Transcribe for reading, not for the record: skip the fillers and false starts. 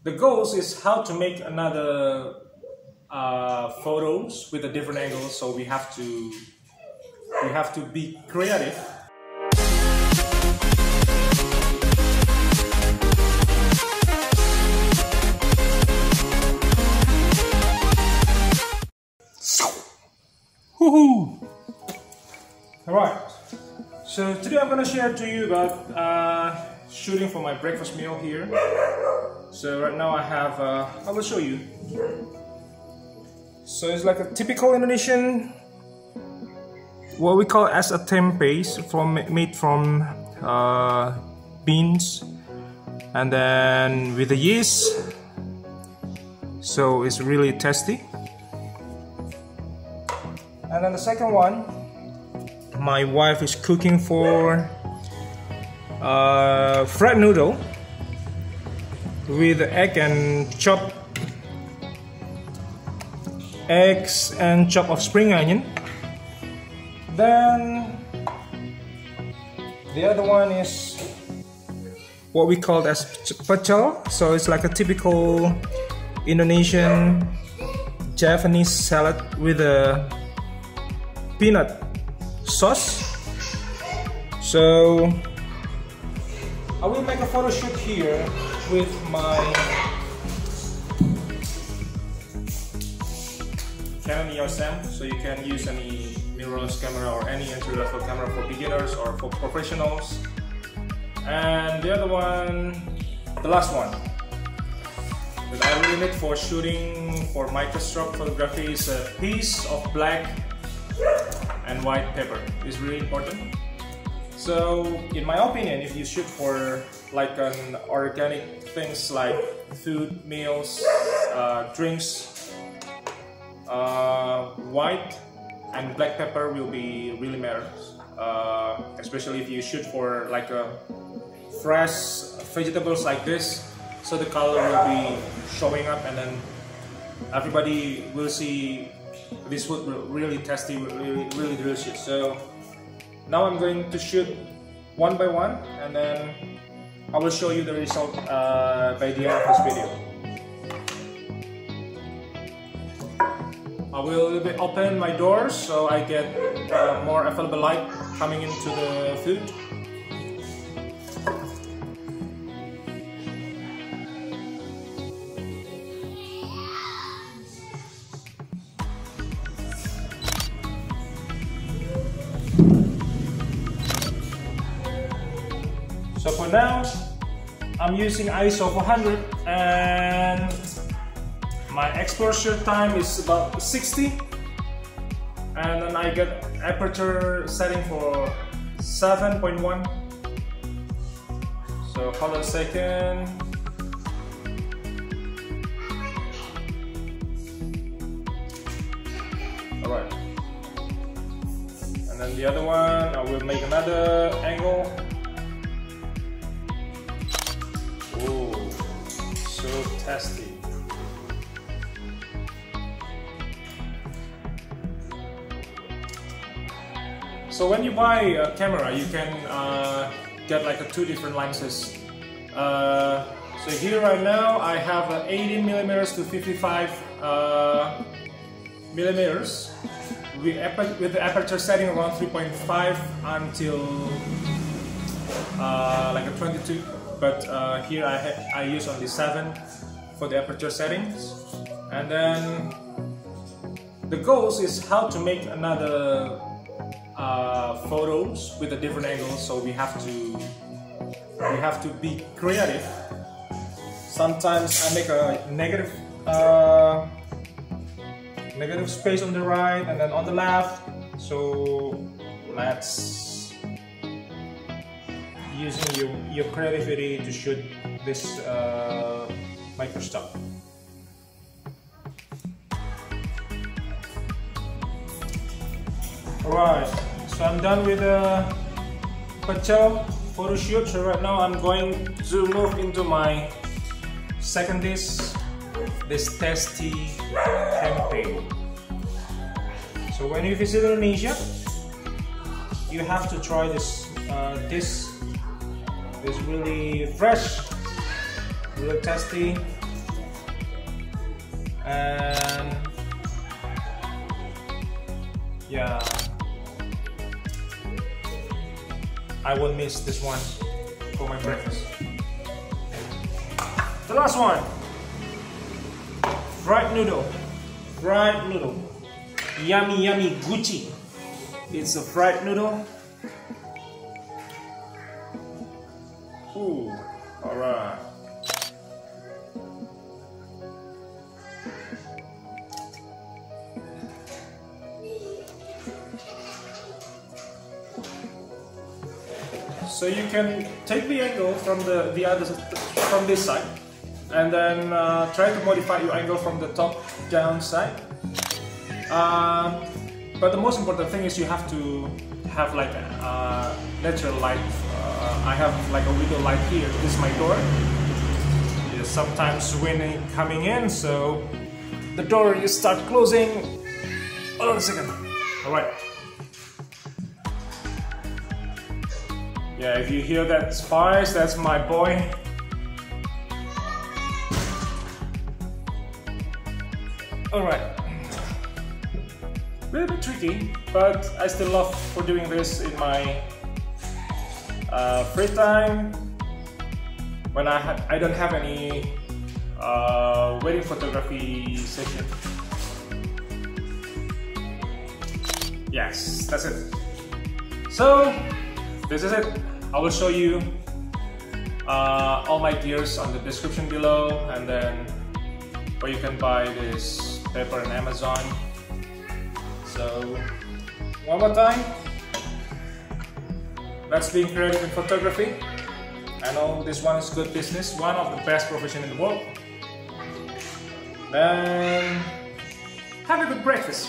The goals is how to make another photos with a different angle. So we have to be creative. Woohoo! Alright, so today I'm gonna share to you about shooting for my breakfast meal here. So right now I have, I will show you. So it's like a typical Indonesian, what we call as a TEMPE, made from beans, and then with the yeast. So it's really tasty. And then the second one, my wife is cooking for fried noodle with eggs and chopped of spring onion. Then the other one is what we call as PECEL. So it's like a typical Indonesian Japanese salad with a peanut sauce. So I will make a photo shoot here with my Canon EOS M. So you can use any mirrorless camera or any entry-level camera for beginners or for professionals. And the other one, the last one that I really need for shooting for microscope photography is a piece of black and white pepper. It's really important. So in my opinion, if you shoot for like an organic things like food, meals, drinks, white and black pepper will be really matters, especially if you shoot for like a fresh vegetables like this. So the color will be showing up, and then everybody will see this food really tasty, really delicious. So now I'm going to shoot one by one, and then I will show you the result by the end of this video. I will open my doors so I get more available light coming into the food. So for now, I'm using ISO 400 and my exposure time is about 60, and then I get aperture setting for 7.1. So hold on a second. Alright. And then the other one, I will make another angle. Oh, so tasty. So when you buy a camera, you can get like two different lenses. So here right now I have 18mm to 55mm with the aperture setting around 3.5 until like a 22. But here I use only 7 for the aperture settings. And then the goals is how to make another photos with a different angle. So we have to be creative. Sometimes I make a negative space on the right and then on the left. So let's using your creativity to shoot this microscope. Alright, so I'm done with the PECEL photo shoot. So right now I'm going to move into my second dish, this tasty TEMPE. So when you visit Indonesia, you have to try this this really fresh, really tasty And yeah, I won't miss this one for my breakfast. The last one, fried noodle. Fried noodle, yummy yummy Gucci. It's a fried noodle. Ooh, all right. So you can take the angle from the other from this side, and then try to modify your angle from the top down side. But the most important thing is you have to have like a natural light. I have like a window light here. This is my door. There's sometimes wind coming in, so the door you start closing. Hold on a second. All right. Yeah, if you hear that spice, that's my boy. Alright. A little bit tricky, but I still love for doing this in my free time when I don't have any wedding photography session. Yes, that's it. So this is it. I will show you all my gears on the description below, and then where you can buy this paper on Amazon. So one more time, that's being creative in photography. I know this one is good business, one of the best profession in the world. Then have a good breakfast.